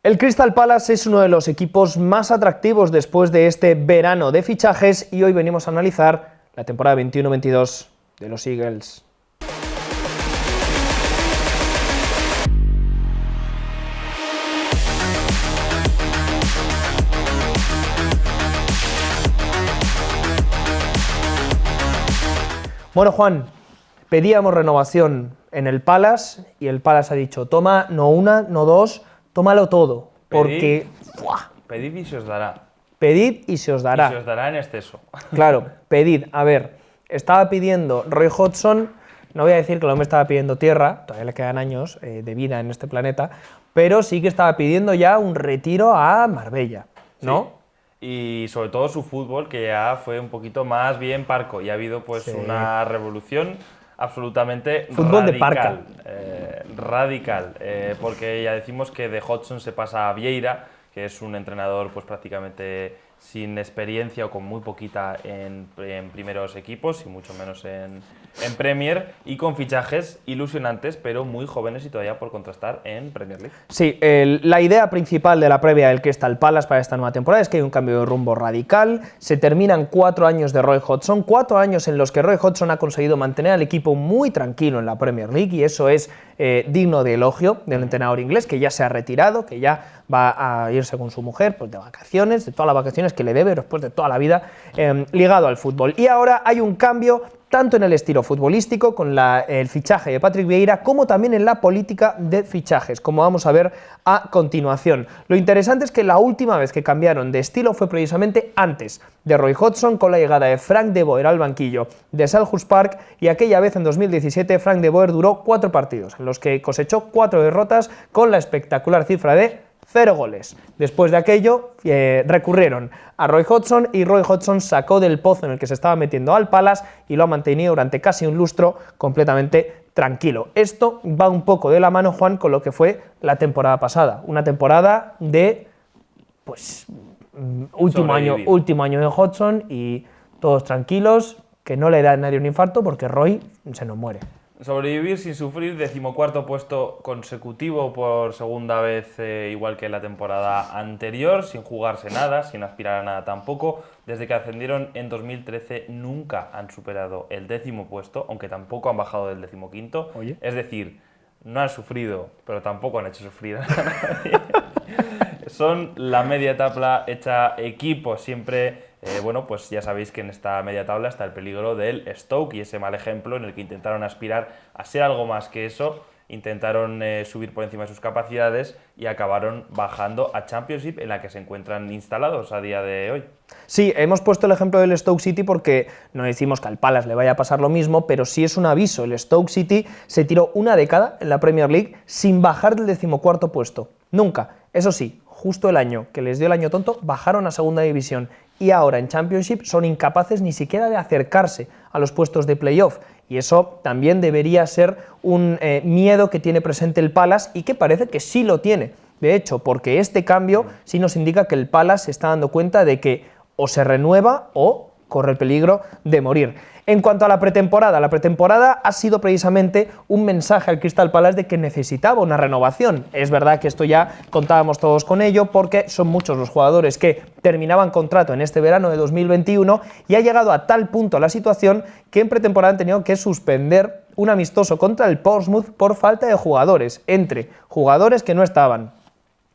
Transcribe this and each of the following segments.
El Crystal Palace es uno de los equipos más atractivos después de este verano de fichajes y hoy venimos a analizar la temporada 21-22 de los Eagles. Bueno, Juan, pedíamos renovación en el Palace y el Palace ha dicho, toma, no una, no dos, tómalo todo, porque... Pedid y se os dará. Pedid y se os dará. Y se os dará en exceso. Claro, pedid. A ver, estaba pidiendo Roy Hodgson, no voy a decir que el hombre estaba pidiendo tierra, todavía le quedan años de vida en este planeta, pero sí que estaba pidiendo ya un retiro a Marbella, ¿no? Sí. Y sobre todo su fútbol, que ya fue un poquito más bien parco, y ha habido pues Sí. una revolución absolutamente Fútbol de radical. Radical, porque ya decimos que de Hodgson se pasa a Vieira, que es un entrenador pues prácticamente sin experiencia o con muy poquita en primeros equipos y mucho menos en Premier, y con fichajes ilusionantes pero muy jóvenes y todavía por contrastar en Premier League. Sí, la idea principal de la previa del Crystal Palace para esta nueva temporada es que hay un cambio de rumbo radical, se terminan 4 años de Roy Hodgson, 4 años en los que Roy Hodgson ha conseguido mantener al equipo muy tranquilo en la Premier League y eso es digno de elogio del entrenador inglés, que ya se ha retirado, que ya va a irse con su mujer pues, de vacaciones, de todas las vacaciones que le debe después de toda la vida ligado al fútbol. Y ahora hay un cambio tanto en el estilo futbolístico, con el fichaje de Patrick Vieira, como también en la política de fichajes, como vamos a ver a continuación. Lo interesante es que la última vez que cambiaron de estilo fue precisamente antes de Roy Hodgson, con la llegada de Frank de Boer al banquillo de Selhurst Park, y aquella vez en 2017 Frank de Boer duró 4 partidos, en los que cosechó 4 derrotas con la espectacular cifra de 0 goles. Después de aquello recurrieron a Roy Hodgson y Roy Hodgson sacó del pozo en el que se estaba metiendo al Palace y lo ha mantenido durante casi un lustro completamente tranquilo. Esto va un poco de la mano, Juan, con lo que fue la temporada pasada. Una temporada de, pues, último año de Hodgson y todos tranquilos, que no le da a nadie un infarto porque Roy se nos muere. Sobrevivir sin sufrir, 14º puesto consecutivo por segunda vez, igual que la temporada anterior, sin jugarse nada, sin aspirar a nada tampoco. Desde que ascendieron en 2013 nunca han superado el 10º puesto, aunque tampoco han bajado del 15º. Oye. Es decir, no han sufrido, pero tampoco han hecho sufrir a nadie. Son la media tabla hecha equipo, siempre... bueno, pues ya sabéis que en esta media tabla está el peligro del Stoke y ese mal ejemplo en el que intentaron aspirar a ser algo más que eso, intentaron subir por encima de sus capacidades y acabaron bajando a Championship, en la que se encuentran instalados a día de hoy. Sí, hemos puesto el ejemplo del Stoke City porque no decimos que al Palace le vaya a pasar lo mismo, pero sí es un aviso. El Stoke City se tiró una década en la Premier League sin bajar del 14º puesto. Nunca. Eso sí, justo el año que les dio el año tonto, bajaron a segunda división y ahora en Championship son incapaces ni siquiera de acercarse a los puestos de playoff. Y eso también debería ser un miedo que tiene presente el Palace y que parece que sí lo tiene. De hecho, porque este cambio sí nos indica que el Palace se está dando cuenta de que o se renueva o corre el peligro de morir. En cuanto a la pretemporada ha sido precisamente un mensaje al Crystal Palace de que necesitaba una renovación. Es verdad que esto ya contábamos todos con ello porque son muchos los jugadores que terminaban contrato en este verano de 2021 y ha llegado a tal punto la situación que en pretemporada han tenido que suspender un amistoso contra el Portsmouth por falta de jugadores, entre jugadores que no estaban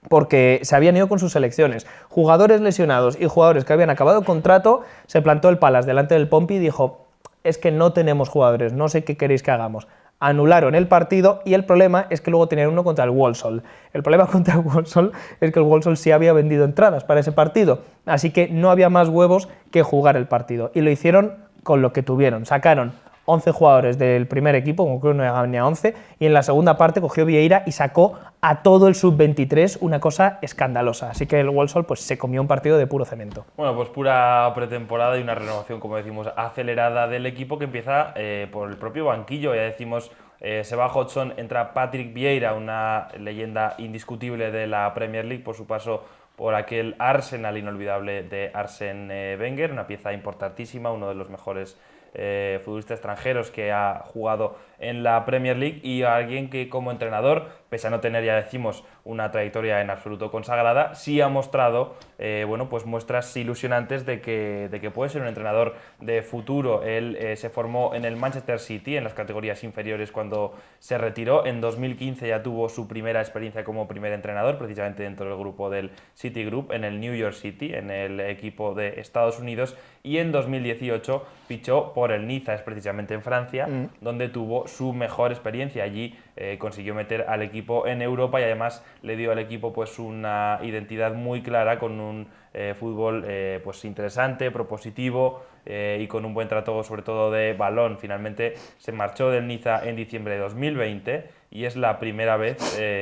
porque se habían ido con sus selecciones, jugadores lesionados y jugadores que habían acabado contrato. Se plantó el Palace delante del Pompi y dijo: es que no tenemos jugadores, no sé qué queréis que hagamos. Anularon el partido y el problema es que luego tenían uno contra el Walsall. El problema contra el Walsall es que el Walsall sí había vendido entradas para ese partido, así que no había más huevos que jugar el partido. Y lo hicieron con lo que tuvieron. Sacaron 11 jugadores del primer equipo, como creo que no llegaban ni a 11, y en la segunda parte cogió Vieira y sacó a todo el sub-23, una cosa escandalosa. Así que el Walsall pues, se comió un partido de puro cemento. Bueno, pues pura pretemporada y una renovación, como decimos, acelerada del equipo que empieza por el propio banquillo. Ya decimos, se va Hodgson, entra Patrick Vieira, una leyenda indiscutible de la Premier League por su paso por aquel Arsenal inolvidable de Arsène Wenger, una pieza importantísima, uno de los mejores futbolistas extranjeros que ha jugado en la Premier League y alguien que como entrenador pese a no tener, ya decimos, una trayectoria en absoluto consagrada, sí ha mostrado bueno, pues muestras ilusionantes de que puede ser un entrenador de futuro. Él se formó en el Manchester City, en las categorías inferiores, cuando se retiró. En 2015 ya tuvo su primera experiencia como primer entrenador, precisamente dentro del grupo del City Group, en el New York City, en el equipo de Estados Unidos, y en 2018 fichó por el Niza, es precisamente en Francia, donde tuvo su mejor experiencia. Allí consiguió meter al equipo en Europa y además le dio al equipo pues una identidad muy clara, con un fútbol pues interesante, propositivo y con un buen trato sobre todo de balón. Finalmente se marchó del Niza en diciembre de 2020 y es la primera vez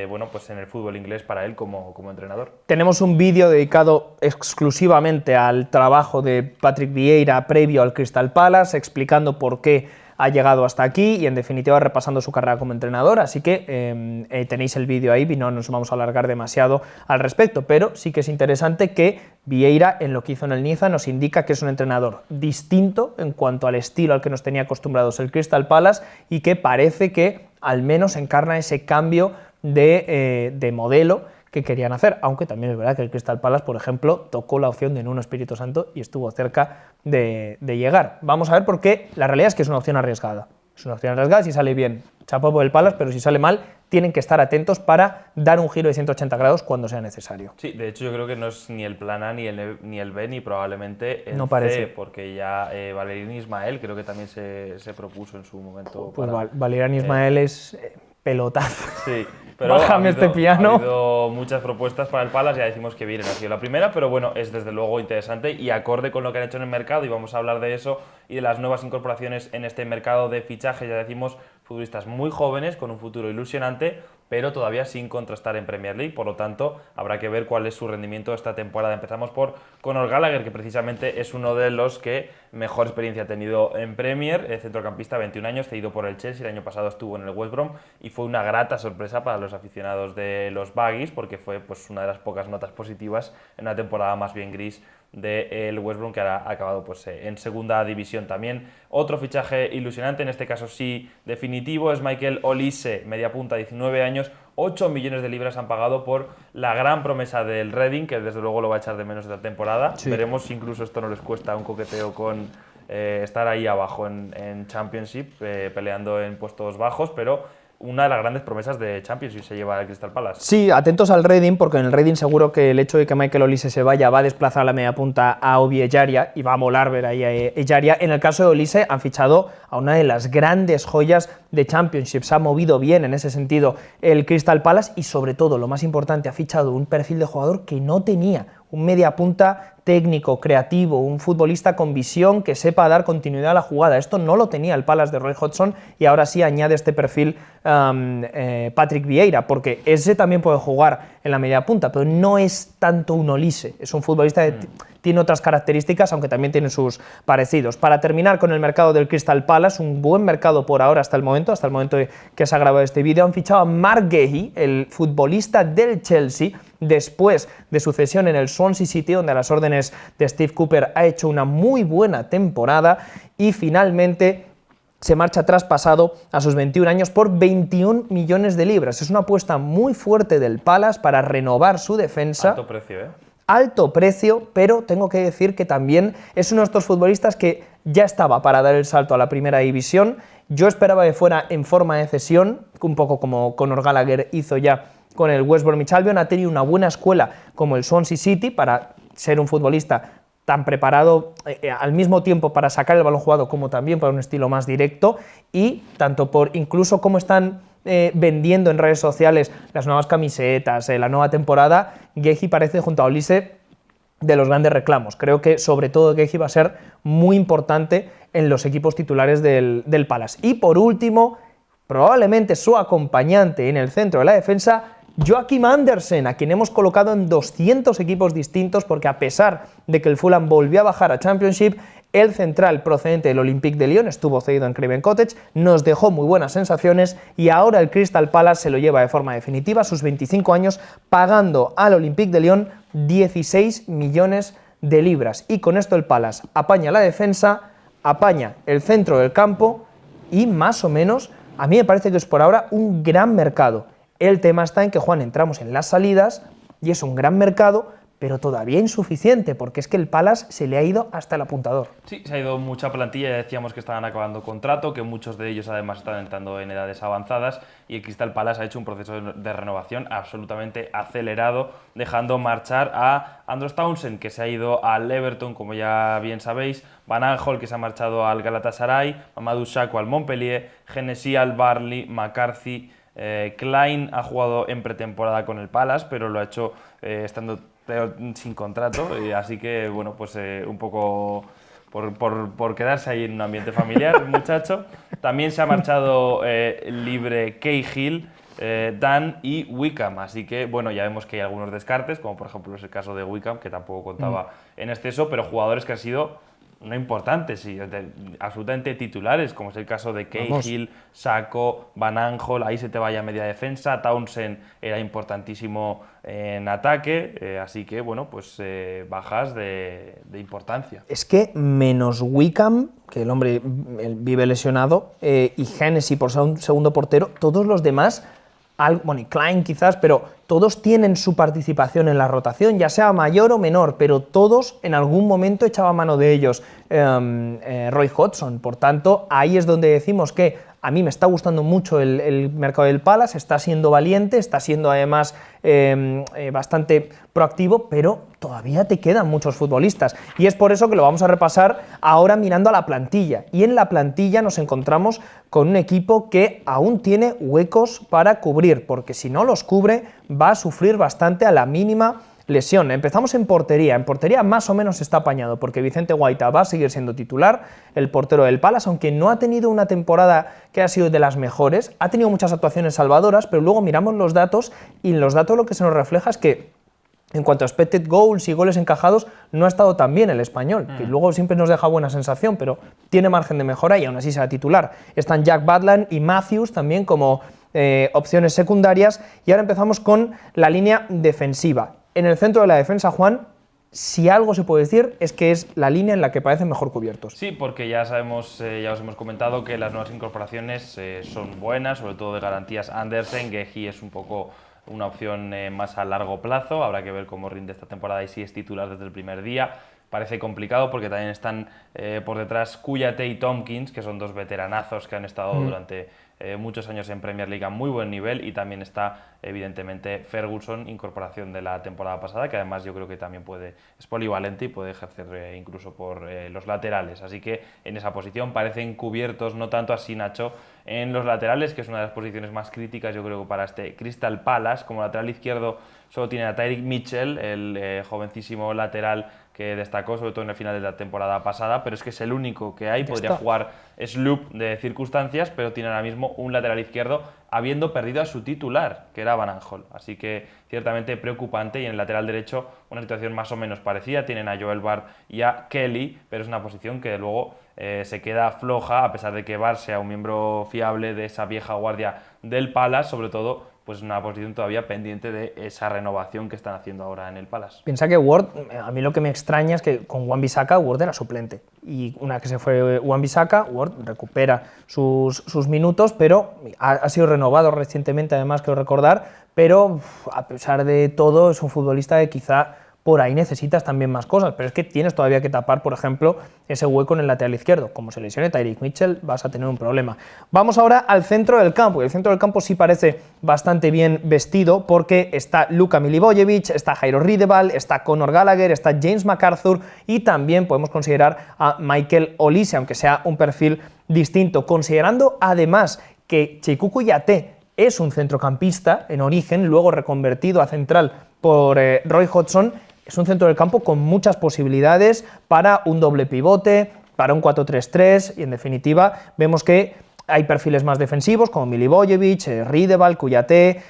bueno, pues en el fútbol inglés para él como entrenador. Tenemos un vídeo dedicado exclusivamente al trabajo de Patrick Vieira previo al Crystal Palace, explicando por qué ha llegado hasta aquí y en definitiva repasando su carrera como entrenador, así que tenéis el vídeo ahí y no nos vamos a alargar demasiado al respecto, pero sí que es interesante que Vieira, en lo que hizo en el Niza, nos indica que es un entrenador distinto en cuanto al estilo al que nos tenía acostumbrados el Crystal Palace y que parece que al menos encarna ese cambio de modelo que querían hacer, aunque también es verdad que el Crystal Palace, por ejemplo, tocó la opción de Nuno Espíritu Santo y estuvo cerca de llegar. Vamos a ver por qué. La realidad es que es una opción arriesgada. Es una opción arriesgada si sale bien, chapó por el Palace, pero si sale mal, tienen que estar atentos para dar un giro de 180 grados cuando sea necesario. Sí, de hecho yo creo que no es ni el plan A, ni el B, ni probablemente el no parece. C, porque ya Valérien Ismael creo que también se propuso en su momento. Pues Valérien Ismael es pelotazo. Sí, pero bájame este piano. Ha habido muchas propuestas para el Palace, ya decimos que Vieira no ha sido la primera, pero bueno, es desde luego interesante y acorde con lo que han hecho en el mercado, y vamos a hablar de eso y de las nuevas incorporaciones en este mercado de fichajes. Ya decimos, futbolistas muy jóvenes con un futuro ilusionante, pero todavía sin contrastar en Premier League, por lo tanto habrá que ver cuál es su rendimiento esta temporada. Empezamos por Conor Gallagher, que precisamente es uno de los que mejor experiencia ha tenido en Premier, centrocampista, 21 años, cedido por el Chelsea, el año pasado estuvo en el West Brom y fue una grata sorpresa para los aficionados de los Baggies, porque fue pues una de las pocas notas positivas en una temporada más bien gris del West Brom, que ahora ha acabado pues, en segunda división. También otro fichaje ilusionante, en este caso sí definitivo, es Michael Olise, media punta, 19 años, 8 millones de libras han pagado por la gran promesa del Reading, que desde luego lo va a echar de menos esta temporada. Sí. Veremos si incluso esto no les cuesta un coqueteo con estar ahí abajo en Championship, peleando en puestos bajos, pero una de las grandes promesas de Championship se lleva al Crystal Palace. Sí, atentos al Reading, porque en el Reading seguro que el hecho de que Michael Olise se vaya va a desplazar a la media punta a Obi Ejaria y va a molar ver ahí a Ejaria. En el caso de Olise han fichado a una de las grandes joyas de Championship, se ha movido bien en ese sentido el Crystal Palace y sobre todo, lo más importante, ha fichado un perfil de jugador que no tenía, un mediapunta técnico, creativo, un futbolista con visión que sepa dar continuidad a la jugada. Esto no lo tenía el Palace de Roy Hodgson y ahora sí añade este perfil Patrick Vieira, porque ese también puede jugar en la media punta, pero no es tanto un Olise, es un futbolista que tiene otras características, aunque también tiene sus parecidos. Para terminar con el mercado del Crystal Palace, un buen mercado por ahora hasta el momento que se ha grabado este vídeo, han fichado a Marc Guéhi, el futbolista del Chelsea, después de su cesión en el Swansea City, donde a las órdenes de Steve Cooper ha hecho una muy buena temporada, y finalmente se marcha traspasado a sus 21 años por 21 millones de libras. Es una apuesta muy fuerte del Palace para renovar su defensa. Alto precio, ¿eh? Alto precio, pero tengo que decir que también es uno de estos futbolistas que ya estaba para dar el salto a la primera división. Yo esperaba que fuera en forma de cesión, un poco como Conor Gallagher hizo ya con el West Bromwich Albion. Ha tenido una buena escuela como el Swansea City para ser un futbolista tan preparado al mismo tiempo para sacar el balón jugado como también para un estilo más directo, y tanto por incluso cómo están vendiendo en redes sociales las nuevas camisetas, la nueva temporada, Guéhi parece, junto a Olise, de los grandes reclamos. Creo que sobre todo Guéhi va a ser muy importante en los equipos titulares del Palace. Y por último, probablemente su acompañante en el centro de la defensa, Joachim Andersen, a quien hemos colocado en 200 equipos distintos, porque a pesar de que el Fulham volvió a bajar a Championship, el central procedente del Olympique de Lyon estuvo cedido en Craven Cottage, nos dejó muy buenas sensaciones y ahora el Crystal Palace se lo lleva de forma definitiva a sus 25 años, pagando al Olympique de Lyon 16 millones de libras. Y con esto el Palace apaña la defensa, apaña el centro del campo y más o menos, a mí me parece que es por ahora un gran mercado. El tema está en que, Juan, entramos en las salidas y es un gran mercado, pero todavía insuficiente, porque es que el Palace se le ha ido hasta el apuntador. Sí, se ha ido mucha plantilla, ya decíamos que estaban acabando contrato, que muchos de ellos además están entrando en edades avanzadas y el Crystal Palace ha hecho un proceso de renovación absolutamente acelerado, dejando marchar a Andros Townsend, que se ha ido al Everton, como ya bien sabéis, Van Aanholt, que se ha marchado al Galatasaray, Mamadou Sakho al Montpellier, Hennessy al Burnley, McCarthy, Klein ha jugado en pretemporada con el Palace, pero lo ha hecho estando sin contrato, así que bueno, pues un poco por quedarse ahí en un ambiente familiar, el muchacho. También se ha marchado libre Cahill, Dan y Wickham, así que bueno, ya vemos que hay algunos descartes, como por ejemplo es el caso de Wickham, que tampoco contaba en exceso, pero jugadores que han sido no importantes, sí, absolutamente titulares, como es el caso de Cahill, Sakho, Van Aanholt, ahí se te vaya media defensa, Townsend era importantísimo en ataque, así que bueno, pues bajas de importancia. Es que menos Wickham, que el hombre vive lesionado, y Hennessy por ser un segundo portero, todos los demás, bueno, y Klein quizás, pero todos tienen su participación en la rotación, ya sea mayor o menor, pero todos en algún momento echaba mano de ellos Roy Hodgson. Por tanto, ahí es donde decimos que a mí me está gustando mucho el mercado del Palace, está siendo valiente, está siendo además bastante proactivo, pero todavía te quedan muchos futbolistas. Y es por eso que lo vamos a repasar ahora mirando a la plantilla. Y en la plantilla nos encontramos con un equipo que aún tiene huecos para cubrir, porque si no los cubre va a sufrir bastante a la mínima lesión. Empezamos en portería. En portería más o menos está apañado, porque Vicente Guaita va a seguir siendo titular, el portero del Palace, aunque no ha tenido una temporada que ha sido de las mejores, ha tenido muchas actuaciones salvadoras, pero luego miramos los datos y en los datos lo que se nos refleja es que en cuanto a expected goals y goles encajados, no ha estado tan bien el español, que luego siempre nos deja buena sensación, pero tiene margen de mejora y aún así será titular. Están Jack Butland y Matthews también como opciones secundarias, y ahora empezamos con la línea defensiva. En el centro de la defensa, Juan, si algo se puede decir es que es la línea en la que parecen mejor cubiertos. Sí, porque ya sabemos, ya os hemos comentado que las nuevas incorporaciones son buenas, sobre todo de garantías. Andersen, Guehi es un poco una opción más a largo plazo, habrá que ver cómo rinde esta temporada y si es titular desde el primer día. Parece complicado porque también están por detrás Kouyaté y Tompkins, que son dos veteranazos que han estado durante muchos años en Premier League a muy buen nivel, y también está evidentemente Ferguson, incorporación de la temporada pasada, que además yo creo que también es polivalente y puede ejercer incluso por los laterales, así que en esa posición parecen cubiertos, no tanto así Nacho en los laterales, que es una de las posiciones más críticas yo creo para este Crystal Palace. Como lateral izquierdo solo tiene a Tyrick Mitchell, el jovencísimo lateral que destacó sobre todo en el final de la temporada pasada, pero es que es el único que hay, podría jugar Sloop de circunstancias, pero tiene ahora mismo un lateral izquierdo habiendo perdido a su titular, que era Van Aanholt, así que ciertamente preocupante. Y en el lateral derecho una situación más o menos parecida, tienen a Joel Bart y a Kelly, pero es una posición que luego se queda floja, a pesar de que Bart sea un miembro fiable de esa vieja guardia del Palace, sobre todo pues una posición todavía pendiente de esa renovación que están haciendo ahora en el Palace. Piensa que Ward, a mí lo que me extraña es que con Wan-Bissaka Ward era suplente, y una vez que se fue Wan-Bissaka, Ward recupera sus minutos, pero ha sido renovado recientemente, además, quiero recordar, pero a pesar de todo es un futbolista que quizá por ahí necesitas también más cosas, pero es que tienes todavía que tapar, por ejemplo, ese hueco en el lateral izquierdo. Como se lesione Tyrick Mitchell, vas a tener un problema. Vamos ahora al centro del campo, y el centro del campo sí parece bastante bien vestido, porque está Luka Milivojevic, está Jairo Riedewald, está Conor Gallagher, está James MacArthur, y también podemos considerar a Michael Olise, aunque sea un perfil distinto, considerando además que Cheikhou Kouyaté es un centrocampista en origen, luego reconvertido a central por Roy Hodgson. Es un centro del campo con muchas posibilidades para un doble pivote, para un 4-3-3, y en definitiva vemos que hay perfiles más defensivos como Milivojevic, Riedewald, Kouyaté,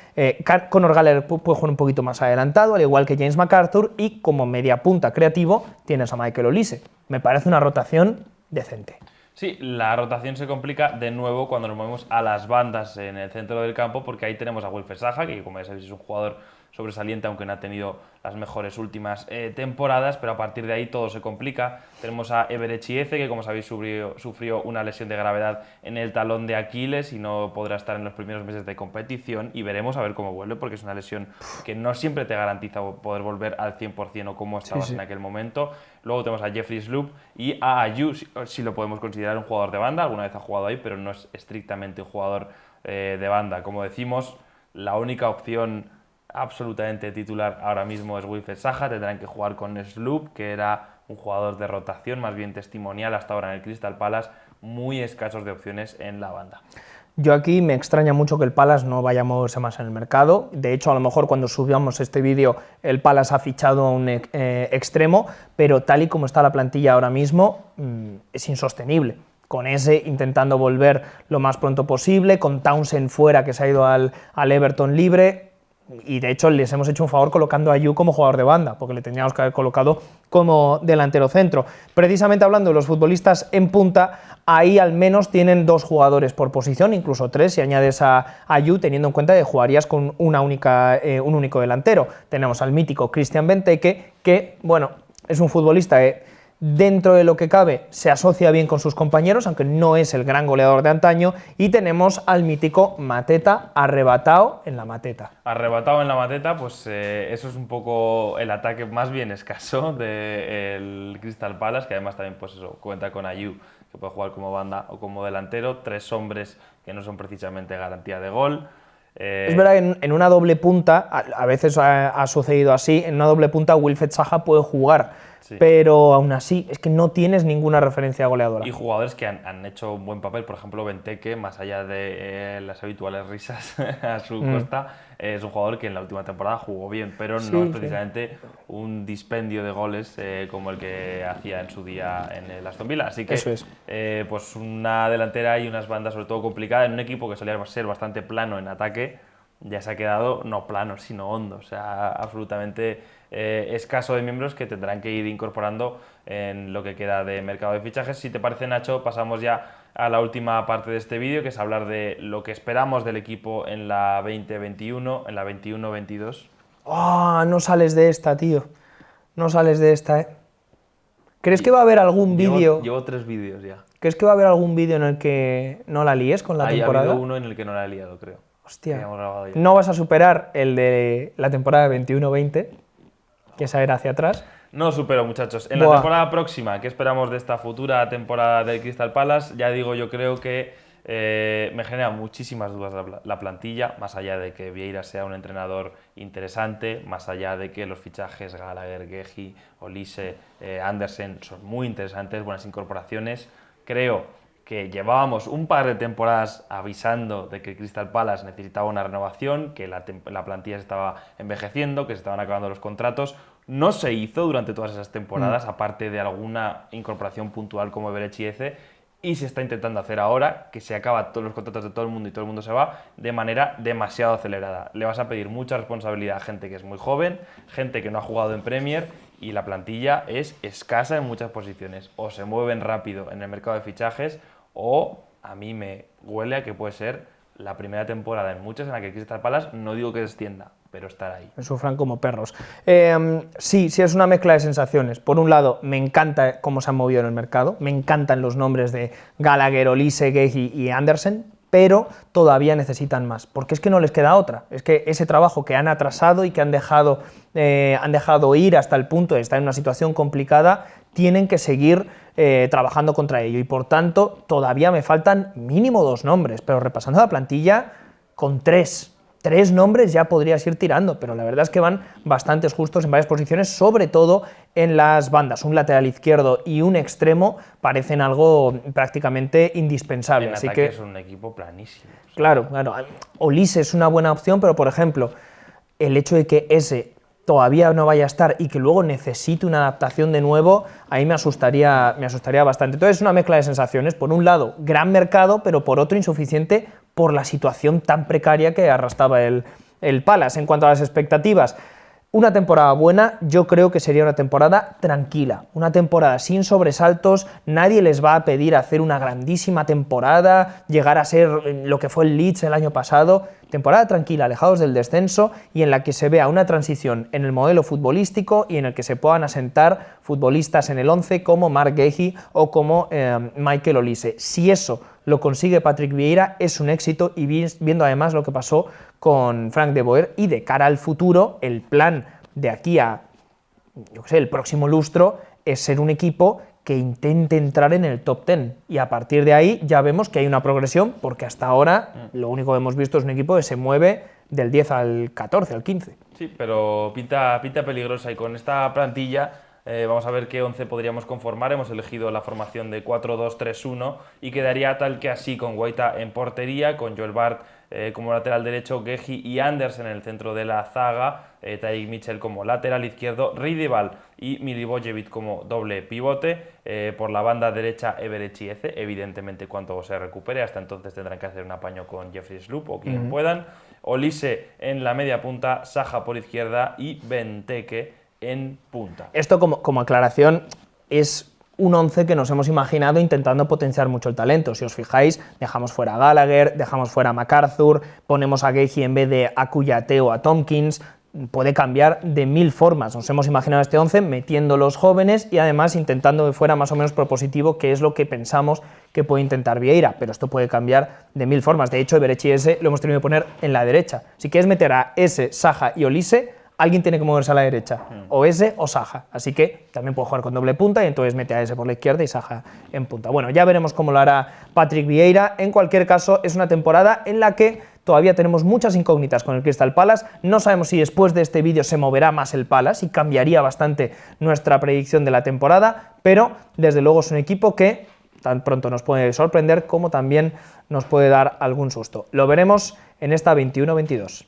Conor Gallagher puede jugar un poquito más adelantado, al igual que James MacArthur, y como media punta creativo tienes a Michael Olise. Me parece una rotación decente. Sí, la rotación se complica de nuevo cuando nos movemos a las bandas en el centro del campo, porque ahí tenemos a Wilfried Zaha, que como ya sabéis es un jugador sobresaliente, aunque no ha tenido las mejores últimas temporadas, pero a partir de ahí todo se complica. Tenemos a Everett Chieze, que como sabéis sufrió una lesión de gravedad en el talón de Aquiles y no podrá estar en los primeros meses de competición, y veremos a ver cómo vuelve, porque es una lesión que no siempre te garantiza poder volver al 100% o como estabas en aquel momento. Luego tenemos a Jeffrey Sloop y a Ayew, si lo podemos considerar un jugador de banda, alguna vez ha jugado ahí, pero no es estrictamente un jugador de banda. Como decimos, la única opción absolutamente titular ahora mismo es Wilfried Zaha. Tendrán que jugar con Sloop, que era un jugador de rotación, más bien testimonial hasta ahora en el Crystal Palace, muy escasos de opciones en la banda. Yo aquí me extraña mucho que el Palace no vaya a moverse más en el mercado. De hecho, a lo mejor cuando subamos este vídeo, el Palace ha fichado a un extremo, pero tal y como está la plantilla ahora mismo, es insostenible. Con ese intentando volver lo más pronto posible, con Townsend fuera, que se ha ido al Everton libre, y de hecho les hemos hecho un favor colocando a Ayew como jugador de banda, porque le teníamos que haber colocado como delantero centro. Precisamente hablando de los futbolistas en punta, ahí al menos tienen 2 jugadores por posición, incluso 3 si añades a Ayew, teniendo en cuenta que jugarías con un único delantero. Tenemos al mítico Christian Benteke, que bueno, es un futbolista dentro de lo que cabe se asocia bien con sus compañeros, aunque no es el gran goleador de antaño, y tenemos al mítico Mateta, arrebatado en la Mateta. Arrebatado en la Mateta, pues eso es un poco el ataque más bien escaso del Crystal Palace, que además también pues eso, cuenta con Ayew, que puede jugar como banda o como delantero, 3 hombres que no son precisamente garantía de gol. Es verdad que en una doble punta, a veces ha sucedido así, en una doble punta Wilfried Zaha puede jugar, sí, pero aún así es que no tienes ninguna referencia goleadora. Y jugadores que han hecho un buen papel, por ejemplo Benteke, más allá de las habituales risas a su costa, es un jugador que en la última temporada jugó bien, pero no es precisamente un dispendio de goles como el que hacía en su día en el Aston Villa. Así que pues una delantera y unas bandas sobre todo complicadas en un equipo que solía ser bastante plano en ataque, ya se ha quedado no plano, sino hondo, o sea, absolutamente escaso de miembros que tendrán que ir incorporando en lo que queda de mercado de fichajes. Si te parece, Nacho, pasamos ya a la última parte de este vídeo, que es hablar de lo que esperamos del equipo en la 2021, en la 21-22. ¡Oh, no sales de esta, tío! No sales de esta, ¿eh? ¿Crees que va a haber algún vídeo? Llevo 3 vídeos ya. ¿Crees que va a haber algún vídeo en el que no la líes con la temporada? Ha habido uno en el que no la he liado, creo. Hostia, no vas a superar el de la temporada 21-20, que esa era hacia atrás. No supero, muchachos. En la temporada próxima, ¿qué esperamos de esta futura temporada del Crystal Palace? Ya digo, yo creo que me genera muchísimas dudas la plantilla, más allá de que Vieira sea un entrenador interesante, más allá de que los fichajes Gallagher, Guehi, Olise, Andersen son muy interesantes, buenas incorporaciones. Creo que llevábamos un par de temporadas avisando de que el Crystal Palace necesitaba una renovación, que la plantilla se estaba envejeciendo, que se estaban acabando los contratos. No se hizo durante todas esas temporadas, aparte de alguna incorporación puntual como Everett Chieze, y se está intentando hacer ahora, que se acaban todos los contratos de todo el mundo y todo el mundo se va, de manera demasiado acelerada. Le vas a pedir mucha responsabilidad a gente que es muy joven, gente que no ha jugado en Premier, y la plantilla es escasa en muchas posiciones. O se mueven rápido en el mercado de fichajes, o a mí me huele a que puede ser la primera temporada en muchas en la que Crystal Palace, no digo que descienda, pero estar ahí. Me sufran como perros. Sí, es una mezcla de sensaciones. Por un lado, me encanta cómo se han movido en el mercado, me encantan los nombres de Gallagher, Olise, Guehi y Andersen, pero todavía necesitan más, porque es que no les queda otra. Es que ese trabajo que han atrasado y que han dejado ir hasta el punto de estar en una situación complicada, tienen que seguir trabajando contra ello, y por tanto todavía me faltan mínimo 2 nombres, pero repasando la plantilla, con 3 nombres ya podrías ir tirando, pero la verdad es que van bastantes justos en varias posiciones, sobre todo en las bandas. Un lateral izquierdo y un extremo parecen algo prácticamente indispensable. En así ataque que es un equipo planísimo. Claro. Olise es una buena opción, pero por ejemplo, el hecho de que ese todavía no vaya a estar y que luego necesite una adaptación de nuevo, ahí me asustaría bastante. Entonces es una mezcla de sensaciones. Por un lado, gran mercado, pero por otro insuficiente por la situación tan precaria que arrastraba el Palace. En cuanto a las expectativas, Una temporada buena, yo creo que sería una temporada tranquila, una temporada sin sobresaltos, nadie les va a pedir hacer una grandísima temporada, llegar a ser lo que fue el Leeds el año pasado, temporada tranquila, alejados del descenso y en la que se vea una transición en el modelo futbolístico y en el que se puedan asentar futbolistas en el 11 como Marc Guehi o como Michael Olise. Si eso lo consigue Patrick Vieira es un éxito y viendo además lo que pasó con Frank de Boer y de cara al futuro, el plan de aquí a, yo qué sé, el próximo lustro es ser un equipo que intente entrar en el top 10 y a partir de ahí ya vemos que hay una progresión porque hasta ahora lo único que hemos visto es un equipo que se mueve del 10 al 14, al 15. Sí, pero pinta peligrosa y con esta plantilla vamos a ver qué 11 podríamos conformar. Hemos elegido la formación de 4-2-3-1 y quedaría tal que así con Guaita en portería, con Joel Bart como lateral derecho, Guehi y Andersen en el centro de la zaga, Tyrick Mitchell como lateral izquierdo, Riedewald y Milivojevic como doble pivote, por la banda derecha Everett y Eze, evidentemente cuando se recupere, hasta entonces tendrán que hacer un apaño con Jeffrey Sloop o quien puedan, Olise en la media punta, Saha por izquierda y Benteke en punta. Esto como aclaración es un 11 que nos hemos imaginado intentando potenciar mucho el talento. Si os fijáis, dejamos fuera a Gallagher, dejamos fuera a MacArthur, ponemos a Guehi en vez de a Kouyaté o a Tompkins, puede cambiar de mil formas. Nos hemos imaginado este 11 metiendo los jóvenes y además intentando que fuera más o menos propositivo, que es lo que pensamos que puede intentar Vieira, pero esto puede cambiar de mil formas. De hecho, Everett y Eze lo hemos tenido que poner en la derecha. Si quieres meter a Eze, Saha y Olise, alguien tiene que moverse a la derecha, o Eze o Saha, así que también puede jugar con doble punta y entonces mete a Eze por la izquierda y Saha en punta. Bueno, ya veremos cómo lo hará Patrick Vieira. En cualquier caso, es una temporada en la que todavía tenemos muchas incógnitas con el Crystal Palace. No sabemos si después de este vídeo se moverá más el Palace y cambiaría bastante nuestra predicción de la temporada, pero desde luego es un equipo que tan pronto nos puede sorprender como también nos puede dar algún susto. Lo veremos en esta 21-22.